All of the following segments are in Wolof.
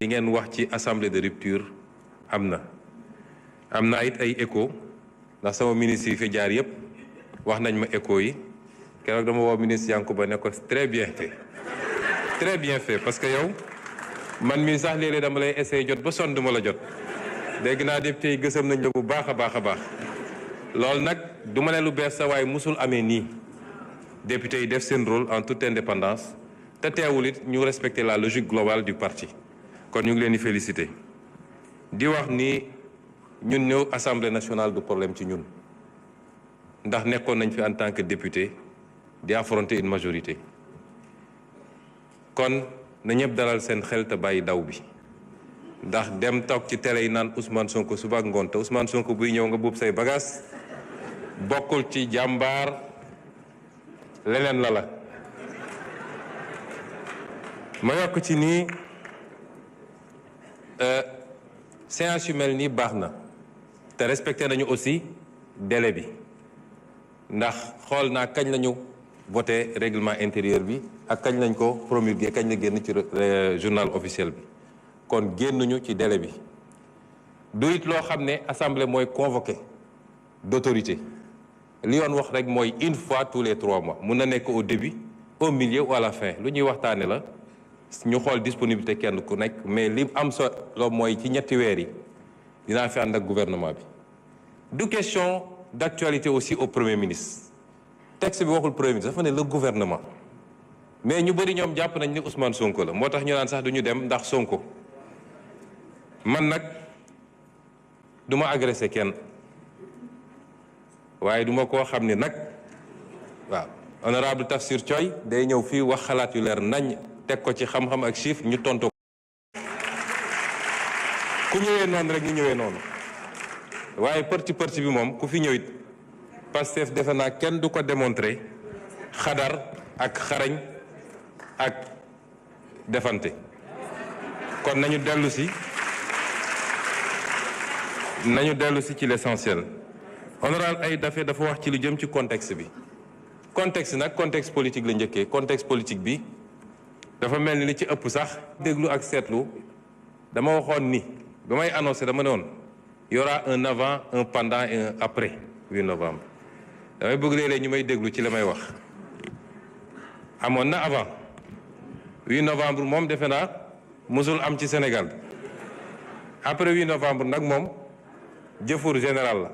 li ngeen wax ci assemblée de rupture am na it ay écho ndax sama ministre yi fi jaar yépp wax nañ ma écho yi keroog dama woo ministre Yankuba ne ko très bien fait parce que yow man mii sax léeg-léeg dama lay essayer jot ba sonn duma la jot dégg naa député yi gësam nañ la bu baax a baax loolu nag du ma ne lu bees sa waaye musul amee nii député yi def seen rôle en toute indépendance te teewul it ñu respecter la logique globale du parti kon ñu ngi leen di féliciter di wax ni ñun ñëw assemblée nationale du problème ci ñun ndax nekkoon nañ fi en tant que député di affronter une majorité kon na ñëpp dalal seen xel te bàyyi daw bi ndax dem toog ci télé yi naan Ousmane Sonko suba ak ngoon te Ousmane Sonko buy ñëw nga buub say bagages bokkul ci jàmbaar leneen la ma yokk ci nii séance yu mel nii baax na te respecté nañu aussi délai bi ndax xool naa kañ lañu voté règlement intérieur bi ak kañ lañ ko promulgué kañ la génn ci journal officiel bi kon génnuñu ci délai bi du it loo xam ne assemblée mooy convoqué d'autorité li yoon wax rek mooy une fois tous les 3 mois mun na nekk au début au milieu ou à la fin lu ñuy waxtaane la ñu xool disponibilité kenn ku nekk mais li am solo mooy ci ñetti weer yi dinaa fi ànd ak gouvernement bi du question d'actualité aussi au premier ministre texte bi waxul premier ministre dafa ne le gouvernement mais ñu bëri ñoom jàpp nañ ni Ousmane Sonko la moo tax ñu naan sax duñu dem ndax Sonko man nag du ma agressé kenn waaye duma koo xam ni nag waaw honorable Tafsir Thioye day ñëw fii wax xalaat yu leer nañ teg ko ci xam-xam ak chiffre ñu tontu ku ñëwee noonu rek ñu ñëwee noonu waaye parti bi moom ku fi ñëwit Pastef defe naa kenn du ko démontrer xadar ak xarañ ak defante kon nañu dellu si ci l'essentiel honorable ay dafa wax ci lu jëm ci contexte bi contexte nag contexte politique la njëkkee contexte politique bi dafa mel ni li ci ëpp sax déglu ak seetlu dama waxoon ni ba may annoncé dama ne woon y aura un avant un pendant et un après 8 novembre damay bëgg léeg-léeg ñu may déglu ci la may wax amoon na avant 8 novembre moom defe naa musul am ci Sénégal après 8 novembre nag moom jëfur général la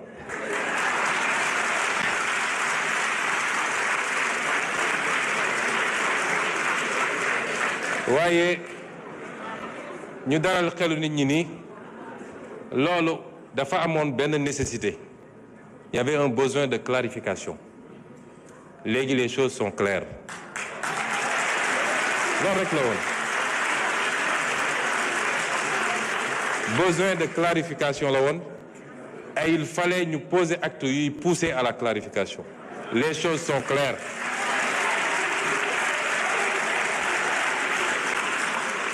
waaye ñu dalal xelu nit ñi ni loolu dafa amoon benn nécessité il y avait un besoin de clarification léegi les choses sont claires loolu rek la woon besoin de clarification la woon et il fallait ñu poser acte yuy pousser à la clarification les choses sont claires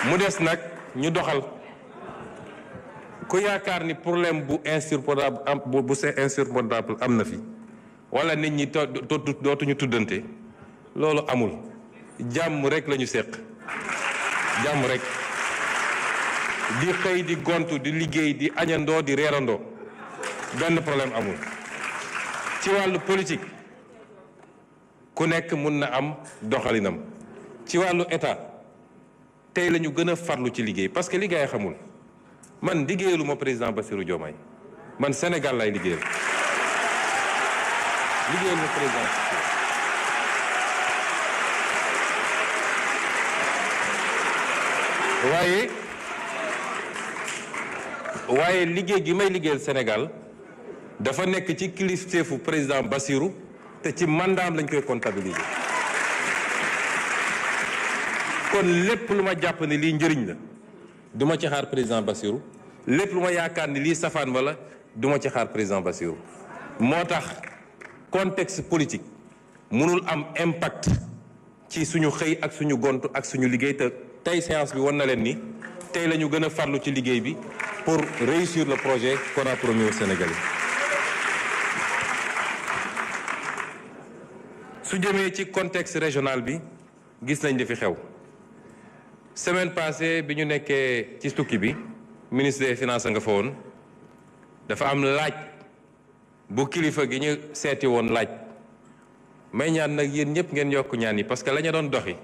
mu des nag ñu doxal ku yaakaar ni problème bu insurmontable am na fi wala nit ñi dootuñu tuddante loolu amul jàmm rek lañu séq jàmm rek di xëy di gontu di liggéey di añandoo di reerandoo benn problème amul ci wàllu politique ku nekk mun na am doxalinam ci wàllu état tey la ñu gën a farlu ci liggéey parce que liggéey xamul man liggéeyalu ma président Bassirou Diomaye man Sénégal lay liggéeyal ma président waaye liggéey gi may liggéeyal Sénégal dafa nekk ci kilifteefu président Bassirou te ci mandaam lañ koy comptabiliser kon lépp lu ma jàpp ni lii njëriñ la du ma ci xaar président Bassirou lépp lu ma yaakaar ni lii safaan wala du ma ci xaar président Bassirou moo tax contexte politique mënul am impact ci suñu xëy ak suñu gontu ak suñu liggéey te tey séance bi wan na leen ni tey la ñu gën a farlu ci liggéey bi pour réussir le projet qu'on a promis aux Sénégalais. su jëmee ci contexte régional bi gis nañ li fi xew semaine passée bi ñu nekkee ci tukki bi ministre des finances nga fa woon dafa am laaj bu kilifa gi ñu seeti woon laaj may ñaan nag yéen ñëpp ngeen yokk ñaan yi parce que la ñu doon doxi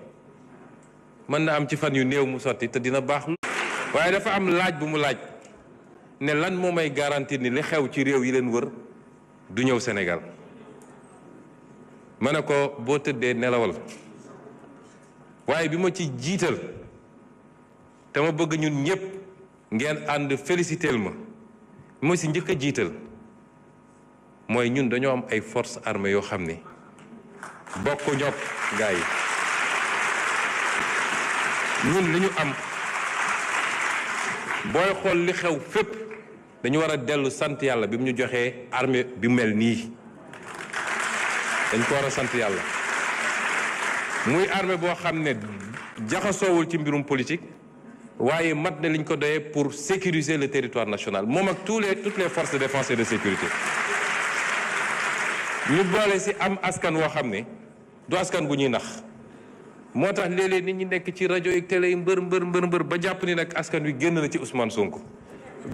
mën na am ci fan yu néew mu sotti te dina baax. waaye dafa am laaj bu mu laaj ne lan moo may garantir ni li xew ci réew yi leen wër du ñëw Sénégal ma ne ko boo tëddee nelawal waaye bi ma ci jiital te ma bëgg ñun ñëpp ngeen ànd féliciteel ma moo si njëkk a jiital mooy ñun dañoo am ay forces armées yoo xam ne bokk ñoog gaa yi ñun li ñu am booy xool li xew fépp dañu war a dellu sant yàlla bi mu ñu joxee armée bi mel nii dañ ko war a sant yàlla muy armée boo xam ne jaxasoowul ci mbirum politique waaye mat na liñ ko doyee pour sécuriser le territoire national moom ak toutes les forces de défense et de sécurité ñu boole si am askan woo xam ne du askan gu ñuy nax moo tax léeg-léeg nit ñi nekk ci rajo yi télé yi mbër ba jàpp ni nag askan wi génn na ci Ousmane Sonko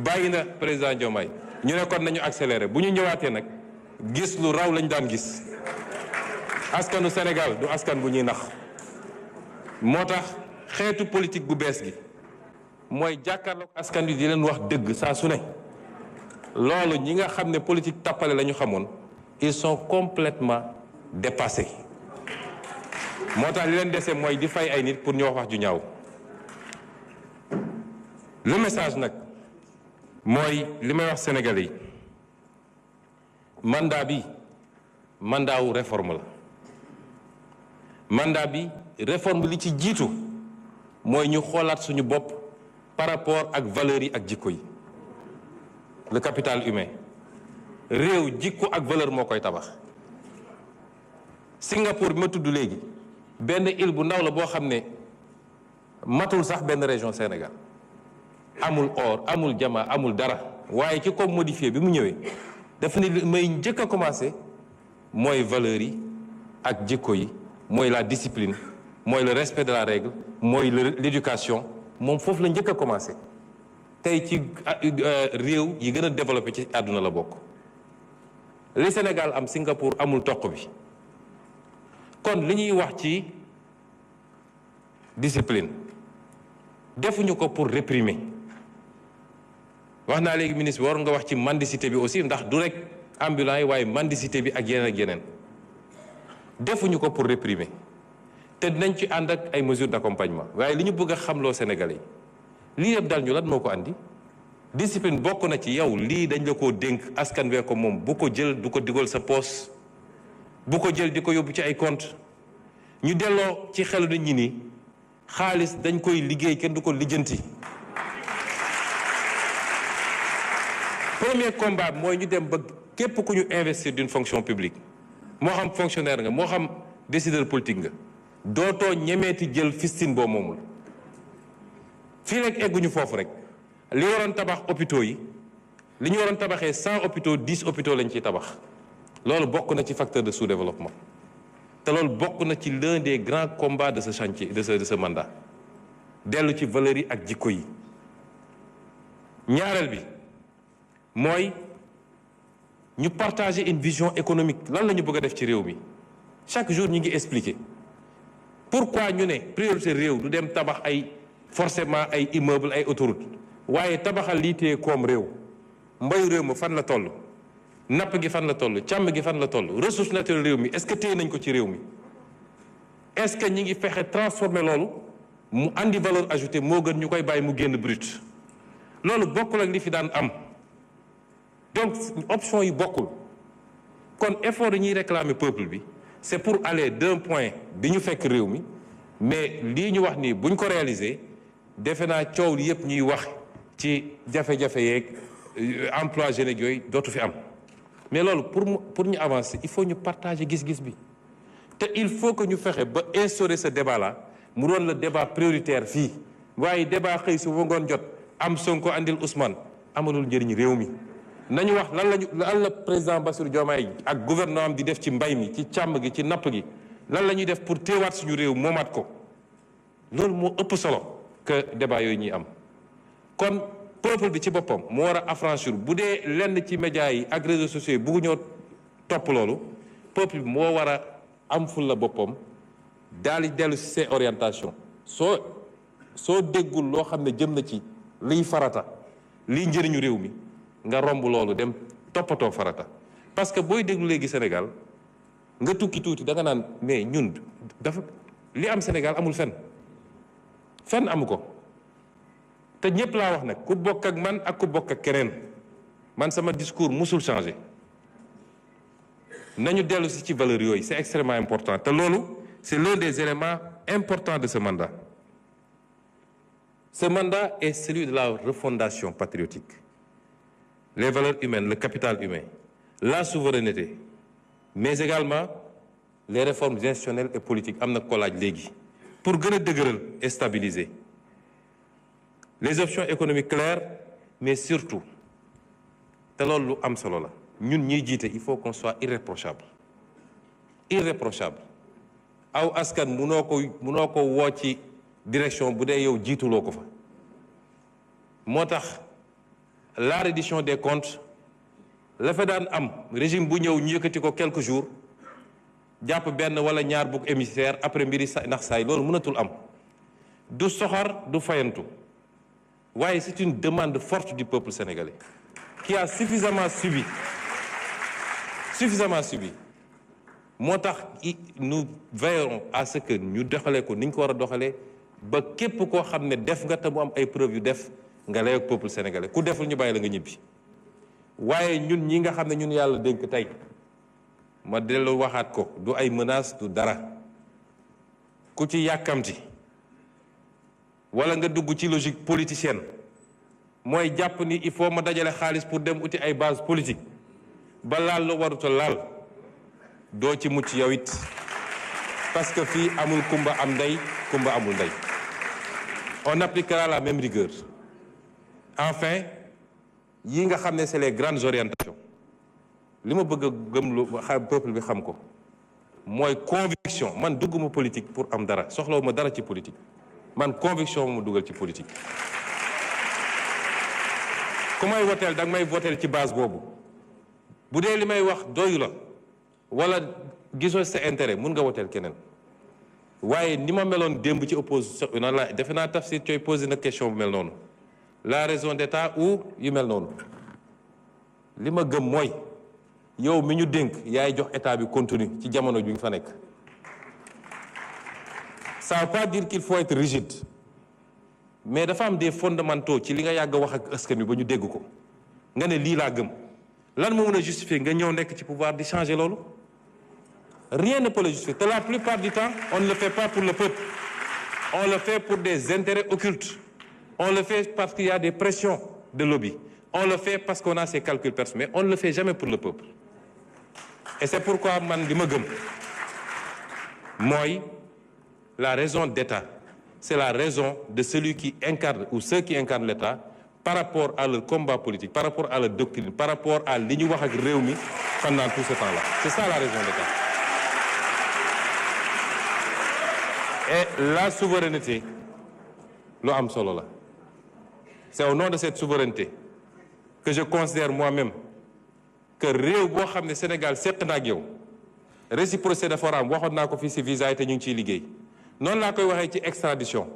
bàyyi na président Diomaye ñu ne kon nañu accéléré bu ñu ñëwaatee nag gis lu raw lañ daan gis askanu Sénégal du askan bu ñuy nax moo tax xeetu politique gu bees gi mooy jàkkaarloog askan wi di leen wax dëgg saa su ne loolu ñi nga xam ne politique tappale la ñu xamoon ils sont complètement dépassés moo tax li leen dese mooy di fay ay nit pour ñu wax ju ñaaw le message nag mooy li may wax Sénégalais yi mandat bi mandat wu réforme la mandat bi réforme li ci jiitu mooy ñu xoolaat suñu bopp par rapport ak valeurs yi ak jikko yi le capital humain réew jikko ak valeur moo koy tabax Singapour bi ma tudd léegi benn île bu ndaw la boo xam ne matul sax benn région Sénégal amul or amul jama amul dara waaye ci ko modifié bi mu ñëwee dafa ne li may njëkk a commencé mooy valeurs yi ak jikko yi mooy la discipline mooy le respect de la règle mooy l'éducation moom foofu la njëkk a commencé tey ci réew yi gën a développé ci àdduna la bokk li Sénégal am Singapour amul toq bi kon li ñuy wax ci discipline defuñu ko pour réprimer wax naa léegi ministre bi war nga wax ci mendicité bi aussi ndax du rek ambulant yi waaye mendicité bi ak yeneen defuñu ko pour réprimer te dinañ ci ànd ak ay mesures d'accompagnement waaye li ñu bëgg a xamloo Sénégalais yi lii yëpp dal ñu lan moo ko andi discipline bokk na ci yow lii dañ la koo dénk askan wee ko moom bu ko jël du ko digal sa poos bu ko jël di ko yóbbu ci ay compte ñu delloo ci xelu nit ñi ni xaalis dañ koy liggéey kenn du ko lijjanti. Premier combat mooy ñu dem ba képp ku ñu investir d'une fonction publique moo xam fonctionnaire nga moo xam décideur politique nga dootoo ñemeeti jël fistine boo moomul fii rek egguñu foofu rek li waroon tabax hôpitaux yi li ñu waroon tabaxee 100 hôpitaux 10 hôpitaux lañ ciy tabax loolu bokk na ci facteur de sous-développement te loolu bokk na ci l'un des grands combats de ce chantier de ce mandat dellu ci valeurs yi ak jikko yi ñaareel bi mooy ñu partager une vision économique lan la ñu bëgg a def ci réew mi chaque jour ñu ngi expliquer pourquoi ñu ne priorité réew du dem tabax ay forcément ay immeuble ay autoroute waaye tabaxal lii téye koom réew mbayu réew ma fan la toll napp gi fan la toll càmm gi fan la toll ressource naturelle réew mi est-ce que téye nañ ko ci réew mi est-ce que ñi ngi fexe transformer loolu mu andi valeur ajoutée moo gën ñu koy bàyyi mu génn brut loolu bokkul ak li fi daan am donc option yi bokkul kon effort yi ñuy réclamer peuple bi c'est pour aller d'un point bi ñu fekk réew mi mais lii ñu wax nii buñ ko réaliser defe naa coow li yëpp ñuy wax ci jafe-jafe yeeg emploi jeunes yooyu dootu fi am mais loolu pour ñu avancer il faut ñu partager gis-gis bi te il faut que ñu fexe ba instaurer ce débat là mu doon le débat prioritaire fii waaye débat xëy su ba ngoon jot am Sonko andil Ousmane amalul njëriñ réew mi nañu wax lan la président Bassirou Diomaye ak gouvernement am di def ci mbay mi ci càmm gi ci napp gi lan la ñuy def pour téewaat suñu réew moomaat ko loolu moo ëpp solo que débat yooyu ñuy am kon peuple bi ci boppam moo war a affranchir bu dee lenn ci médias yi ak réseaux sociaux yi buggu ñoo topp loolu peuple bi moo war a am ful la boppam daal di dellu si ses orientations soo déggul loo xam ne jëm na ci liy farata liy njëriñu réew mi nga romb loolu dem toppatoo farata parce que booy déglu léegi Sénégal nga tukki tuuti da nga naan mais ñun dafa li am Sénégal amul fenn amu ko te ñëpp laa wax nag ku bokk ak man ak ku bokk ak keneen man sama discours musul changé nañu dellu si ci valeurs yooyu c'est extrêmement important te loolu c'est l'un des éléments importants de ce mandat. Ce mandat est celui de la refondation patriotique. Les valeurs humaines, le capital humain, la souveraineté, mais également les réformes institutionnelles et politiques am na ko laaj léegi pour gën a dëgëral et stabiliser les options économiques claires mais surtout te loolu lu am solo la ñun ñiy jiite il faut qu'on soit irréprochable aw askan munoo ko woo ci direction bu dee yow jiituloo ko fa moo tax la reddition des comptes la fa daan am régime bu ñëw ñu yëkkati ko quelques jours jàpp benn wala ñaar bugg émissaire après mbiri ndax saay loolu mënatul am du soxar du fayantu waaye c'est une demande forte du peuple sénégalais qui a suffisamment subi moo tax nous veillerons à ce que ñu doxalee ko ni ñu ko war a doxalee ba képp koo xam ne def nga te mu am ay preuve yu def nga lay ak peuple sénégalais ku deful ñu bàyyi la nga ñibbi waaye ñun ñi nga xam ne ñun yàlla dénk tey ma dellu waxaat ko du ay menaces du dara ku ci yàkkamti wala nga dugg ci logique politicienne mooy jàpp ni il faut ma dajale xaalis pour dem uti ay base politique ba laal la waruta laal doo ci mucc yow it parce que fii amul kumba am ndey kumba amul ndey on appliquera la même rigueur enfin yi nga xam ne c'est les grandes orientations li ma bëgg a gëm lu peuple bi xam ko mooy conviction man dugguma politique pour am dara soxlawuma dara ci politique man conviction ma dugal ci politique ku may woteel da nga may woteel ci base boobu bu dee li may wax doyu la wala gisoo sa intérêt mun nga woteel keneen waaye ni ma meloon démb ci opposition na la defe naa Tafsir Thioye posé na question bu mel noonu la raison d'état ou yu mel noonu li ma gëm mooy yow mi ñu dénk yaay jox état bi contenu ci jamono ju ñu fa nekk ça veut pas dire qu'il faut être rigide mais dafa am des fondamentaux ci li nga yàgg a wax ak askan wi ba ñu dégg ko nga ne lii laa gëm lan moo mën a justifier nga ñëw nekk ci pouvoir di changer loolu rien ne peut le justifier te la plupart du temps on ne le fait pas pour le peuple on le fait pour des intérêts occultes on le fait parce qu'il y a des pressions de lobby on le fait parce qu'on a ses calculs personnels mais on ne le fait jamais pour le peuple et c'est pourquoi man li ma gëm mooy la raison d'État c'est la raison de celui qui incarne ou ceux qui incarnent l'État par rapport à leur combat politique par rapport à leur doctrine par rapport à li ñu wax ak réew mi pendant tout ce temps-là c'est ça la raison d'État et la souveraineté lu am solo la c'est au nom de cette souveraineté que je considère moi-même que réew boo xam ne Sénégal seq na ak yow réciprocité dafa war a am waxoon naa ko fii ci visa yi te ñu ngi ciy liggéey noonu laa koy waxee ci extradition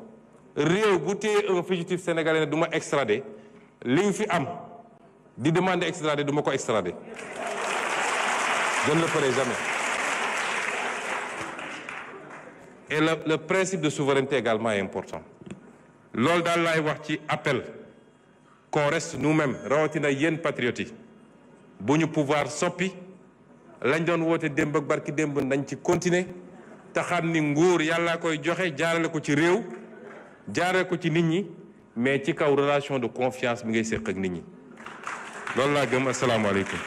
réew bu téye un fugitif sénégalais ne du ma extrader li ñu fi am di demander extrader du ma ko extrader je ne le ferai jamais et le principe de souveraineté également est important loolu daal laay wax ci appel qu'on reste nous-mêmes rawatina yéen patriotes yi bu ñu pouvoir soppi lañ doon woote démb ak barki démb nañ ci continuer te xam ni nguur yàllaa koy joxe jaarale ko ci réew jaarale ko ci nit ñi mais ci kaw relation de confiance bi ngay séq ak nit ñi loolu laa gëm asalaamaaleykum